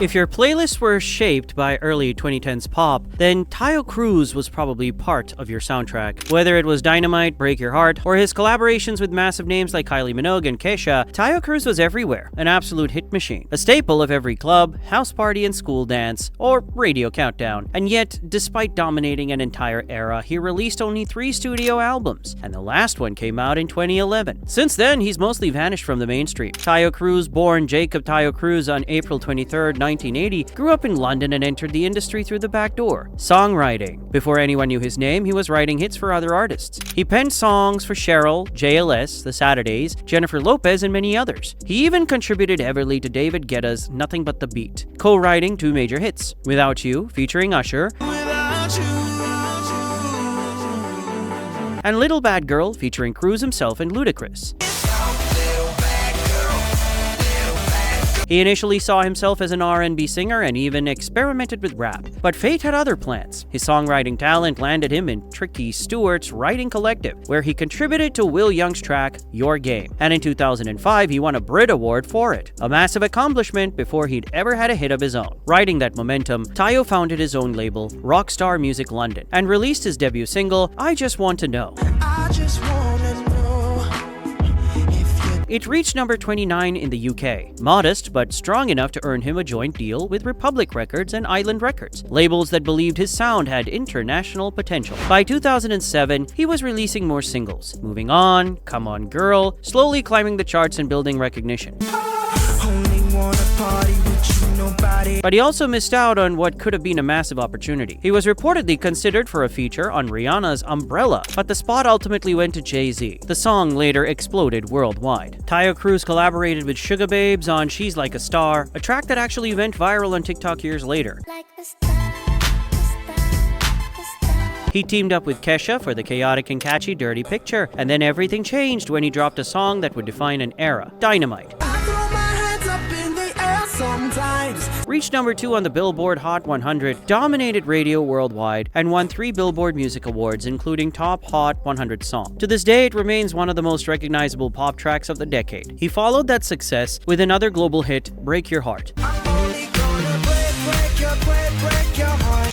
If your playlists were shaped by early 2010s pop, then Taio Cruz was probably part of your soundtrack. Whether it was Dynamite, Break Your Heart, or his collaborations with massive names like Kylie Minogue and Kesha, Taio Cruz was everywhere, an absolute hit machine. A staple of every club, house party and school dance, or radio countdown. And yet, despite dominating an entire era, he released only 3 studio albums, and the last one came out in 2011. Since then, he's mostly vanished from the mainstream. Taio Cruz, born Jacob Taio Cruz on April 23, 1980, grew up in London and entered the industry through the back door. Songwriting. Before anyone knew his name, he was writing hits for other artists. He penned songs for Cheryl, JLS, The Saturdays, Jennifer Lopez, and many others. He even contributed heavily to David Guetta's Nothing But the Beat, co-writing 2 major hits, Without You, featuring Usher, and Little Bad Girl, featuring Cruz himself and Ludacris. He initially saw himself as an R&B singer and even experimented with rap. But fate had other plans. His songwriting talent landed him in Tricky Stewart's writing collective, where he contributed to Will Young's track, Your Game. And in 2005, he won a Brit Award for it, a massive accomplishment before he'd ever had a hit of his own. Riding that momentum, Taio founded his own label, Rockstar Music London, and released his debut single, I Just Want to Know. It reached number 29 in the UK, modest but strong enough to earn him a joint deal with Republic Records and Island Records, labels that believed his sound had international potential. By 2007, he was releasing more singles, Moving On, Come On Girl, slowly climbing the charts and building recognition. But he also missed out on what could have been a massive opportunity. He was reportedly considered for a feature on Rihanna's Umbrella, but the spot ultimately went to Jay-Z. The song later exploded worldwide. Taio Cruz collaborated with Sugar Babes on She's Like a Star, a track that actually went viral on TikTok years later. He teamed up with Kesha for the chaotic and catchy Dirty Picture, and then everything changed when he dropped a song that would define an era, Dynamite. Reached number 2 on the Billboard Hot 100, dominated radio worldwide, and won 3 Billboard Music Awards, including Top Hot 100 Song. To this day, it remains one of the most recognizable pop tracks of the decade. He followed that success with another global hit, Break Your Heart,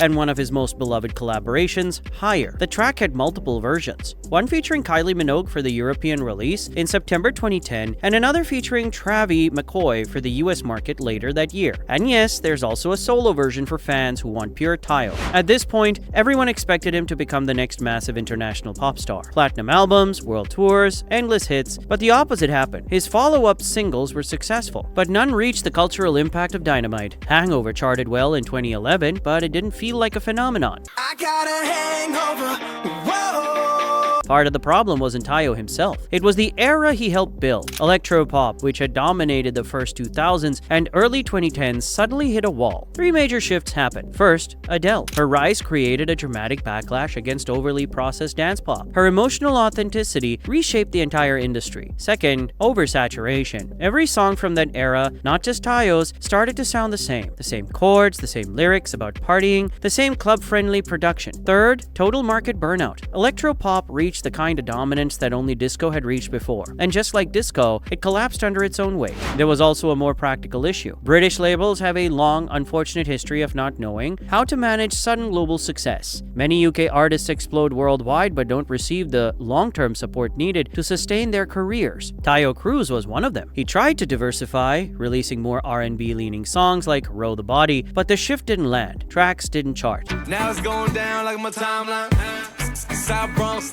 and one of his most beloved collaborations, Higher. The track had multiple versions, one featuring Kylie Minogue for the European release in September 2010, and another featuring Travie McCoy for the US market later that year. And yes, there's also a solo version for fans who want pure Taio. At this point, everyone expected him to become the next massive international pop star. Platinum albums, world tours, endless hits, but the opposite happened. His follow-up singles were successful, but none reached the cultural impact of Dynamite. Hangover charted well in 2011, but it didn't feel like a phenomenon. I got a hangover. Whoa. Part of the problem wasn't Taio himself. It was the era he helped build. Electropop, which had dominated the first 2000s and early 2010s, suddenly hit a wall. 3 major shifts happened. First, Adele. Her rise created a dramatic backlash against overly processed dance pop. Her emotional authenticity reshaped the entire industry. Second, oversaturation. Every song from that era, not just Taio's, started to sound the same. The same chords, the same lyrics about partying, the same club-friendly production. Third, total market burnout. Electropop reached the kind of dominance that only disco had reached before. And just like disco, it collapsed under its own weight. There was also a more practical issue. British labels have a long, unfortunate history of not knowing how to manage sudden global success. Many UK artists explode worldwide but don't receive the long-term support needed to sustain their careers. Taio Cruz was one of them. He tried to diversify, releasing more R&B-leaning songs like Row the Body, but the shift didn't land. Tracks didn't chart. Now it's going down like my timeline.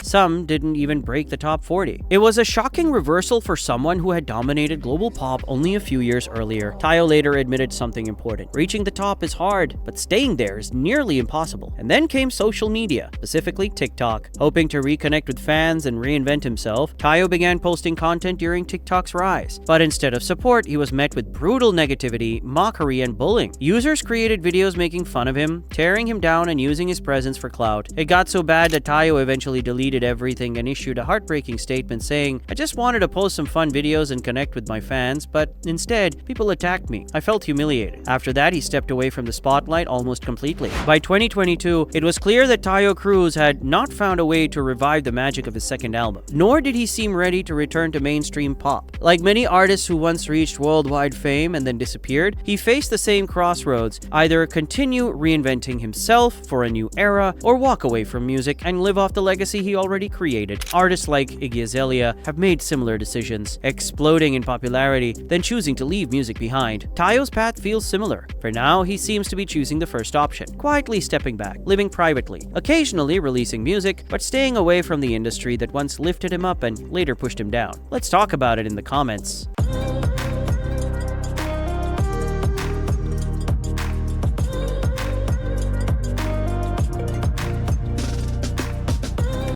Some didn't even break the top 40. It was a shocking reversal for someone who had dominated global pop only a few years earlier. Taio later admitted something important. Reaching the top is hard, but staying there is nearly impossible. And then came social media, specifically TikTok. Hoping to reconnect with fans and reinvent himself, Taio began posting content during TikTok's rise. But instead of support, he was met with brutal negativity, mockery, and bullying. Users created videos making fun of him, tearing him down, and using his presence for clout. It got so bad that Taio Taio eventually deleted everything and issued a heartbreaking statement saying, "I just wanted to post some fun videos and connect with my fans, but instead, people attacked me. I felt humiliated." After that, he stepped away from the spotlight almost completely. By 2022, it was clear that Taio Cruz had not found a way to revive the magic of his second album, nor did he seem ready to return to mainstream pop. Like many artists who once reached worldwide fame and then disappeared, he faced the same crossroads: either continue reinventing himself for a new era, or walk away from music and live off the legacy he already created. Artists like Iggy Azalea have made similar decisions, exploding in popularity, then choosing to leave music behind. Taio's path feels similar. For now, he seems to be choosing the first option, quietly stepping back, living privately, occasionally releasing music, but staying away from the industry that once lifted him up and later pushed him down. Let's talk about it in the comments.